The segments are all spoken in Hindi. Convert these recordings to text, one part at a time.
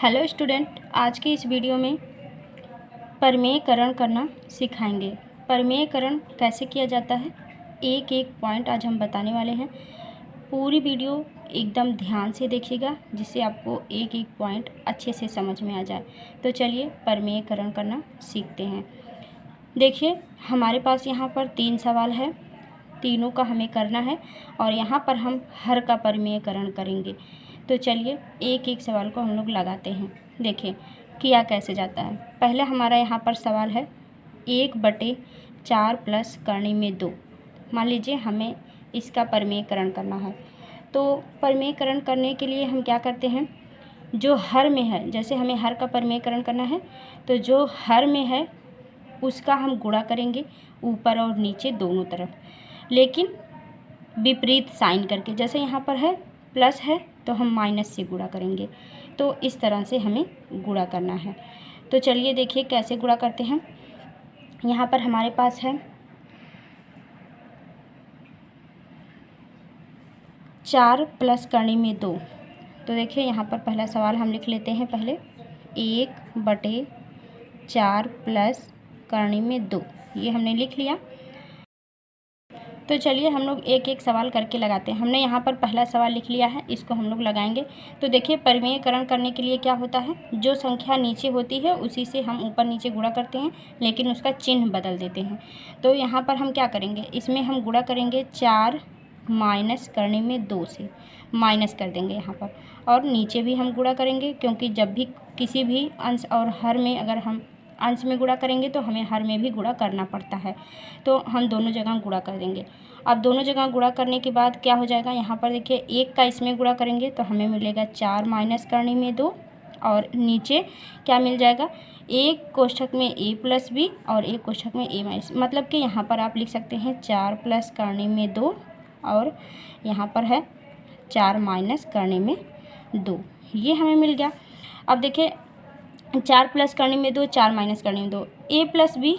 हेलो स्टूडेंट, आज की इस वीडियो में प्रमेयकरण करना सिखाएंगे। प्रमेयकरण कैसे किया जाता है, एक एक पॉइंट आज हम बताने वाले हैं। पूरी वीडियो एकदम ध्यान से देखिएगा जिससे आपको एक एक पॉइंट अच्छे से समझ में आ जाए। तो चलिए प्रमेयकरण करना सीखते हैं। देखिए, हमारे पास यहाँ पर 3 सवाल है, तीनों का हमें करना है और यहाँ पर हम हर का प्रमेयकरण करेंगे। तो चलिए एक एक सवाल को हम लोग लगाते हैं। देखिए किया कैसे जाता है। पहले हमारा यहाँ पर सवाल है 1/4 प्लस करनी में 2। मान लीजिए हमें इसका प्रमेयकरण करना है। तो प्रमेयकरण करने के लिए हम क्या करते हैं, जो हर में है, जैसे हमें हर का प्रमेयकरण करना है तो जो हर में है उसका हम गुणा करेंगे ऊपर और नीचे दोनों तरफ, लेकिन विपरीत साइन करके। जैसे यहाँ पर है प्लस है तो हम माइनस से गुणा करेंगे। तो इस तरह से हमें गुणा करना है। तो चलिए देखिए कैसे गुणा करते हैं। यहाँ पर हमारे पास है 4 प्लस करनी में 2। तो देखिए यहाँ पर पहला सवाल हम लिख लेते हैं। पहले 1/4 प्लस करनी में 2, ये हमने लिख लिया। तो चलिए हम लोग एक एक सवाल करके लगाते हैं। हमने यहाँ पर पहला सवाल लिख लिया है, इसको हम लोग लगाएंगे। तो देखिए प्रमेयकरण करने के लिए क्या होता है, जो संख्या नीचे होती है उसी से हम ऊपर नीचे गुणा करते हैं, लेकिन उसका चिन्ह बदल देते हैं। तो यहाँ पर हम क्या करेंगे, इसमें हम गुणा करेंगे 4 माइनस करने में 2 से, माइनस कर देंगे यहाँ पर। और नीचे भी हम गुणा करेंगे, क्योंकि जब भी किसी भी अंश और हर में अगर हम अंश में गुणा करेंगे तो हमें हर में भी गुणा करना पड़ता है। तो हम दोनों जगह गुणा कर देंगे। अब दोनों जगह गुणा करने के बाद क्या हो जाएगा, यहाँ पर देखिए 1 का इसमें गुणा करेंगे तो हमें मिलेगा 4 माइनस करने में 2, और नीचे क्या मिल जाएगा, एक कोष्ठक में a प्लस बी और एक कोष्ठक में a माइनस, मतलब कि यहाँ पर आप लिख सकते हैं 4 प्लस करने में 2 और यहाँ पर है 4 माइनस करने में 2, ये हमें मिल गया। अब देखिए 4 प्लस करने में 2, 4 माइनस करने में 2, a plus B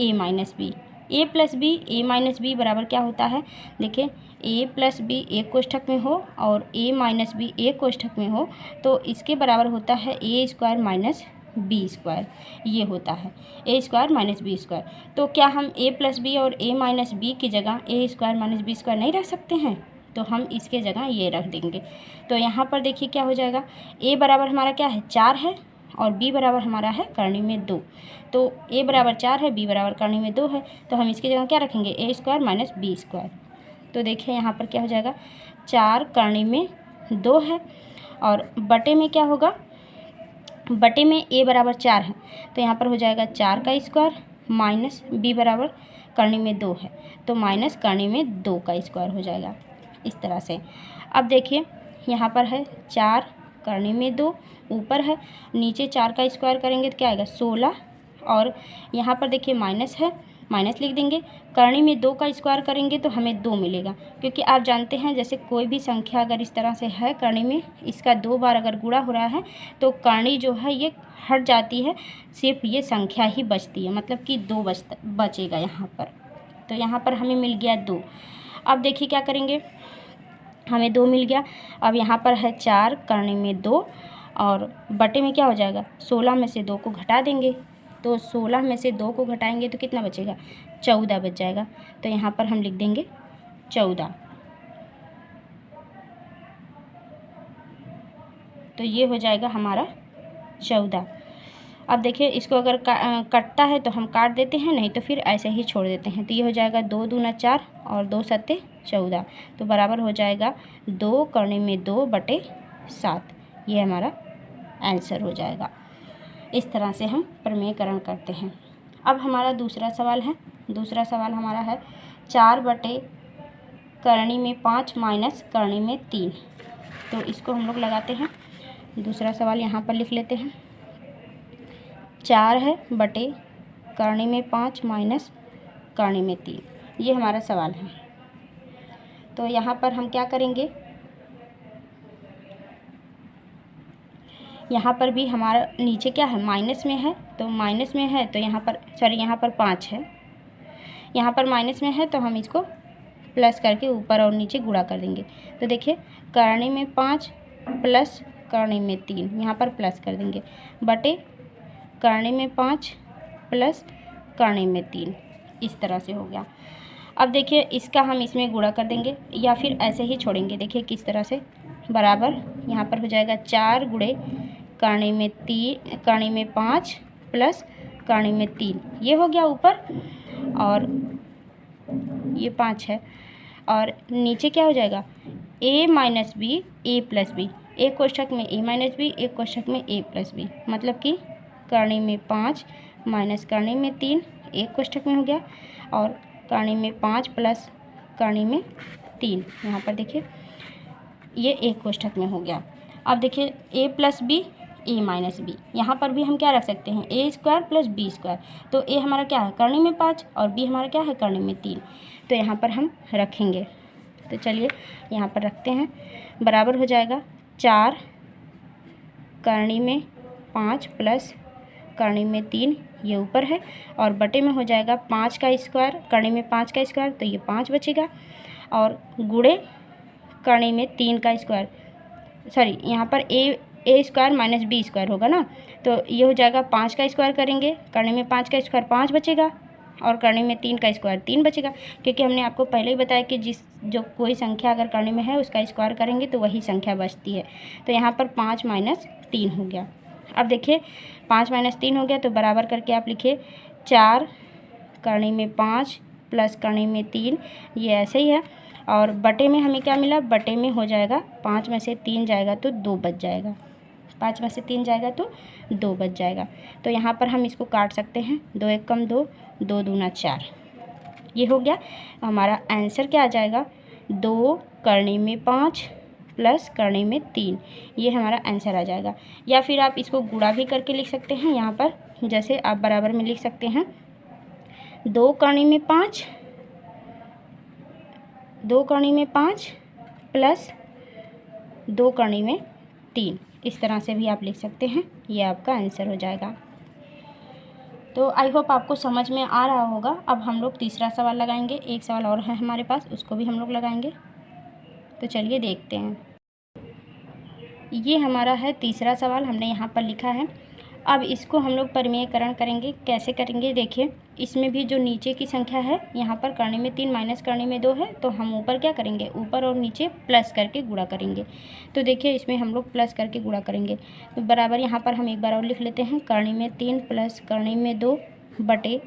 a minus B, a plus B a minus B बराबर क्या होता है। देखिए a प्लस बी एक कोष्ठक में हो और a माइनस बी एक कोष्ठक में हो तो इसके बराबर होता है a square minus B square, ये होता है a square minus B square. तो क्या हम a प्लस बी और a माइनस बी की जगह a square minus B square नहीं रख सकते हैं, तो हम इसके जगह ये रख देंगे। तो यहाँ पर देखिए क्या हो जाएगा, a बराबर हमारा क्या है 4 है और b बराबर हमारा है करनी में 2। तो a बराबर 4 है, b बराबर करनी में 2 है, तो हम इसकी जगह क्या रखेंगे a square minus B square. तो देखिए यहाँ पर क्या हो जाएगा, 4 करनी में 2 है और बटे में क्या होगा, बटे में a बराबर 4 है तो यहाँ पर हो जाएगा 4 का स्क्वायर माइनस b बराबर करनी में 2 है तो माइनस करनी में 2 का स्क्वायर हो जाएगा, इस तरह से। अब देखिए यहाँ पर है 4 करने में 2, ऊपर है, नीचे 4 का स्क्वायर करेंगे तो क्या आएगा 16, और यहाँ पर देखिए माइनस है, माइनस लिख देंगे। करनी में 2 का स्क्वायर करेंगे तो हमें 2 मिलेगा, क्योंकि आप जानते हैं जैसे कोई भी संख्या अगर इस तरह से है करनी में, इसका 2 बार अगर गुणा हो रहा है तो करनी जो है ये हट जाती है, सिर्फ ये संख्या ही बचती है, मतलब कि 2 बचेगा यहाँ पर। तो यहाँ पर हमें मिल गया 2। अब देखिए क्या करेंगे, हमें 2 मिल गया। अब यहाँ पर है 4 करने में 2 और बटे में क्या हो जाएगा, 16 में से 2 को घटा देंगे। तो 16 में से 2 को घटाएंगे तो कितना बचेगा, 14 बच जाएगा। तो यहाँ पर हम लिख देंगे 14। तो ये हो जाएगा हमारा 14। अब देखिए इसको अगर कटता है तो हम काट देते हैं, नहीं तो फिर ऐसे ही छोड़ देते हैं। तो ये हो जाएगा 2 दूना 4 और 2 सत्ते 14, तो बराबर हो जाएगा 2 करने में 2 बटे 7, ये हमारा आंसर हो जाएगा। इस तरह से हम प्रमेयकरण करते हैं। अब हमारा दूसरा सवाल है। दूसरा सवाल हमारा है 4 बटे करनी में 5 माइनस करनी में 3। तो इसको हम लोग लगाते हैं। दूसरा सवाल यहाँ पर लिख लेते हैं, 4 है बटे करनी में 5 माइनस करनी में 3, ये हमारा सवाल है। तो यहाँ पर हम क्या करेंगे, यहाँ पर भी हमारा नीचे क्या है माइनस में है, तो माइनस में है तो यहाँ पर यहाँ पर 5 है, यहाँ पर माइनस में है तो हम इसको प्लस करके ऊपर और नीचे गुणा कर देंगे। तो देखिए करनी में 5 प्लस करनी में 3, यहाँ पर प्लस कर देंगे, बटे करनी में 5 प्लस करनी में 3, इस तरह से हो गया। अब देखिए इसका हम इसमें गुणा कर देंगे या फिर ऐसे ही छोड़ेंगे। देखिए किस तरह से, बराबर यहाँ पर हो जाएगा 4 गुणे करनी में 3 करनी में 5 प्लस करनी में 3, ये हो गया ऊपर, और ये 5 है, और नीचे क्या हो जाएगा a minus B A plus B, एक कोष्ठक में a माइनस बी, एक कोष्ठक में a प्लस बी, मतलब कि करनी में 5 माइनस करनी में 3 एक कोष्ठक में हो गया, और करनी में 5 प्लस करनी में 3, यहाँ पर देखिए ये एक कोष्ठक में हो गया। अब देखिए a plus B A minus B, यहाँ पर भी हम क्या रख सकते हैं, A square plus B square, तो ए हमारा क्या है करनी में 5 और बी हमारा क्या है करनी में 3, तो यहाँ पर हम रखेंगे। तो चलिए यहाँ पर रखते हैं, बराबर हो जाएगा 4 करनी में 5 प्लस करनी में 3, ये ऊपर है, और बटे में हो जाएगा 5 का स्क्वायर, करनी में 5 का स्क्वायर, तो ये 5 बचेगा, और गुणे करनी में 3 का स्क्वायर, सॉरी यहाँ पर ए स्क्वायर माइनस बी स्क्वायर होगा ना, तो ये हो जाएगा 5 का स्क्वायर करेंगे, करने में 5 का स्क्वायर 5 बचेगा, और करने में 3 का स्क्वायर 3 बचेगा, क्योंकि हमने आपको पहले ही बताया कि जो कोई संख्या अगर करने में है उसका स्क्वायर करेंगे तो वही संख्या बचती है। तो यहाँ पर 5 माइनस 3 हो गया। अब देखिए 5 माइनस 3 हो गया, तो बराबर करके आप लिखिए 4 करने में 5 प्लस करने में 3, ये ऐसे ही है, और बटे में हमें क्या मिला, बटे में हो जाएगा 5 में से 3 जाएगा तो 2 बच जाएगा, 5 में से 3 जाएगा तो 2 बच जाएगा। तो यहाँ पर हम इसको काट सकते हैं, 2 एक कम 2, 2 दूना 4, ये हो गया। हमारा आंसर क्या आ जाएगा, 2 करने में 5 प्लस करने में 3, ये हमारा आंसर आ जाएगा। या फिर आप इसको गुणा भी करके लिख सकते हैं, यहाँ पर जैसे आप बराबर में लिख सकते हैं 2 करने में 5 प्लस 2 करने में 3, इस तरह से भी आप लिख सकते हैं, ये आपका आंसर हो जाएगा। तो आई होप आपको समझ में आ रहा होगा। अब हम लोग तीसरा सवाल लगाएंगे, एक सवाल और है हमारे पास, उसको भी हम लोग लगाएंगे। तो चलिए देखते हैं, ये हमारा है तीसरा सवाल, हमने यहाँ पर लिखा है। अब इसको हम लोग परिमेयकरण करेंगे। कैसे करेंगे, देखिए इसमें भी जो नीचे की संख्या है, यहाँ पर करने में 3 माइनस करने में 2 है, तो हम ऊपर क्या करेंगे, ऊपर और नीचे प्लस करके गुणा करेंगे। तो देखिए इसमें हम लोग प्लस करके गुणा करेंगे, तो बराबर यहाँ पर हम एक बार और लिख लेते हैं, करने में 3 प्लस करने में 2 बटे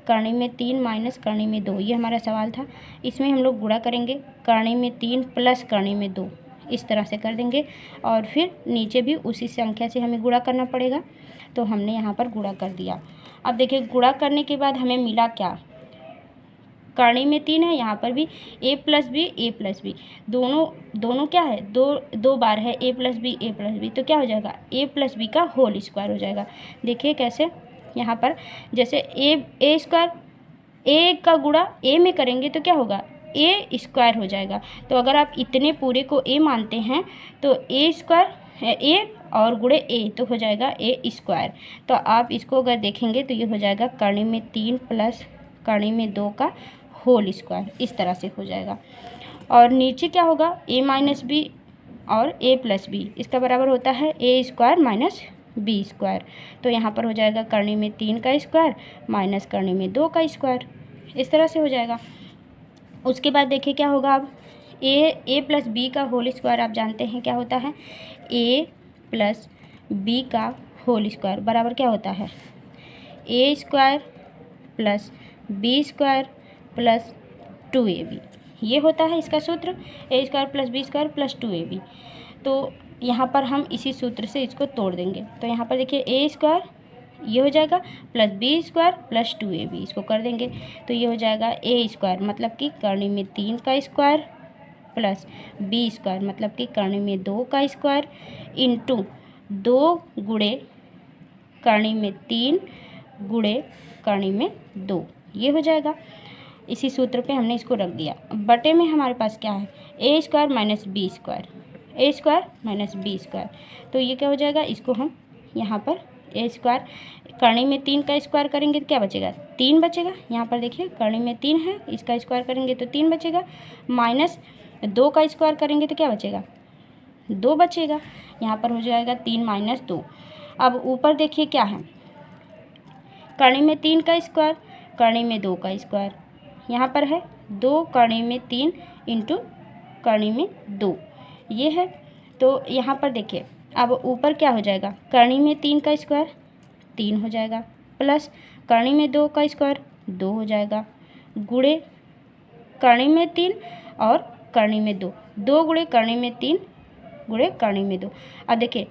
करने में 3 माइनस करने में 2, ये हमारा सवाल था। इसमें हम लोग गुणा करेंगे, करने में 3 प्लस करने में 2, इस तरह से कर देंगे, और फिर नीचे भी उसी संख्या से हमें गुणा करना पड़ेगा। तो हमने यहाँ पर गुणा कर दिया। अब देखिए गुणा करने के बाद हमें मिला क्या, करने में 3 है, यहाँ पर भी a प्लस बी दोनों क्या है, दो बार है a प्लस बी, तो क्या हो जाएगा a प्लस बी का होल स्क्वायर हो जाएगा। देखिए कैसे, यहाँ पर जैसे ए स्क्वायर, a का गुणा a में करेंगे तो क्या होगा, a स्क्वायर हो जाएगा। तो अगर आप इतने पूरे को a मानते हैं तो a स्क्वायर है a और गुणे a, तो हो जाएगा a स्क्वायर। तो आप इसको अगर देखेंगे तो ये हो जाएगा करने में 3 प्लस करने में 2 का होल स्क्वायर, इस तरह से हो जाएगा। और नीचे क्या होगा, a माइनस बी और a प्लस बी, इसका बराबर होता है a square minus B square. तो यहाँ पर हो जाएगा करने में 3 का स्क्वायर माइनस करने में 2 का स्क्वायर, इस तरह से हो जाएगा। उसके बाद देखिए क्या होगा, अब a प्लस बी का होल स्क्वायर आप जानते हैं क्या होता है, a प्लस बी का होल स्क्वायर बराबर क्या होता है, a square plus B square plus 2ab, ये होता है इसका सूत्र, a square plus B square plus 2ab। तो यहाँ पर हम इसी सूत्र से इसको तोड़ देंगे। तो यहाँ पर देखिए a स्क्वायर ये हो जाएगा plus B square plus 2ab, इसको कर देंगे तो ये हो जाएगा a स्क्वायर मतलब कि करने में 3 का स्क्वायर प्लस बी स्क्वायर मतलब कि करने में 2 का स्क्वायर इंटू 2 गुणे करने में 3 गुणे करने में 2, ये हो जाएगा। इसी सूत्र पे हमने इसको रख दिया। बटे में हमारे पास क्या है, a square minus B square, a square minus B square, तो ये क्या हो जाएगा, इसको हम यहाँ पर a स्क्वायर करने में 3 का स्क्वायर करेंगे तो क्या बचेगा, 3 बचेगा। यहाँ पर देखिए करने में 3 है, इसका स्क्वायर करेंगे तो 3 बचेगा, माइनस 2 का स्क्वायर करेंगे तो क्या बचेगा, 2 बचेगा, यहाँ पर हो जाएगा 3 माइनस 2। अब ऊपर देखिए क्या है, कर्ण में 3 का स्क्वायर, कर्ण में 2 का स्क्वायर, यहाँ पर है 2 कर्ण में 3 इंटू कर्ण में 2, ये है। तो यहाँ पर देखिए अब ऊपर क्या हो जाएगा, कर्ण में 3 का स्क्वायर 3 हो जाएगा, प्लस कर्ण में 2 का स्क्वायर 2 हो जाएगा, गुणे कर्ण में 3 और कर्ण में 2, 2 गुणे कर्ण में 3 गुणे कर्ण में 2। अब देखिए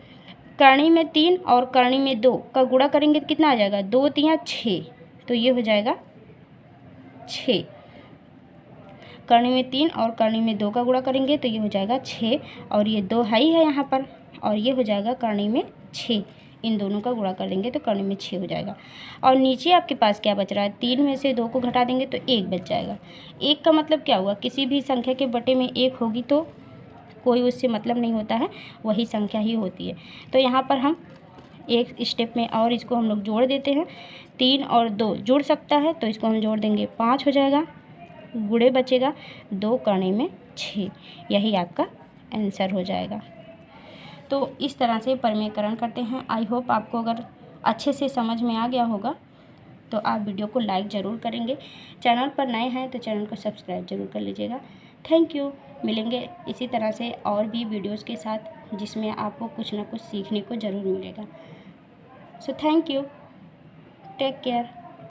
कर्ण में 3 और कर्ण में 2 का गुणा करेंगे तो कितना आ जाएगा, 2 3 6, तो ये हो जाएगा 6। कर्ण में 3 और कर्ण में 2 का गुणा करेंगे तो ये हो जाएगा 6, और ये 2 है ही है यहाँ पर, और ये हो जाएगा कर्ण में 6। इन दोनों का गुणा कर देंगे तो कर्ण में 6 हो जाएगा। और नीचे आपके पास क्या बच रहा है, 3 में से 2 को घटा देंगे तो 1 बच जाएगा। 1 का मतलब क्या हुआ, किसी भी संख्या के बटे में 1 होगी तो कोई उससे मतलब नहीं होता है, वही संख्या ही होती है। तो यहाँ पर हम एक स्टेप में और इसको हम लोग जोड़ देते हैं, 3 और 2 जुड़ सकता है तो इसको हम जोड़ देंगे 5 हो जाएगा, गुणे बचेगा 2 कर्ण में 6, यही आपका आंसर हो जाएगा। तो इस तरह से परिमेयकरण करते हैं। आई होप आपको अगर अच्छे से समझ में आ गया होगा तो आप वीडियो को लाइक ज़रूर करेंगे। चैनल पर नए हैं तो चैनल को सब्सक्राइब ज़रूर कर लीजिएगा। Thank you. मिलेंगे इसी तरह से और भी वीडियोज़ के साथ जिसमें आपको कुछ ना कुछ सीखने को ज़रूर मिलेगा। So thank you, take care.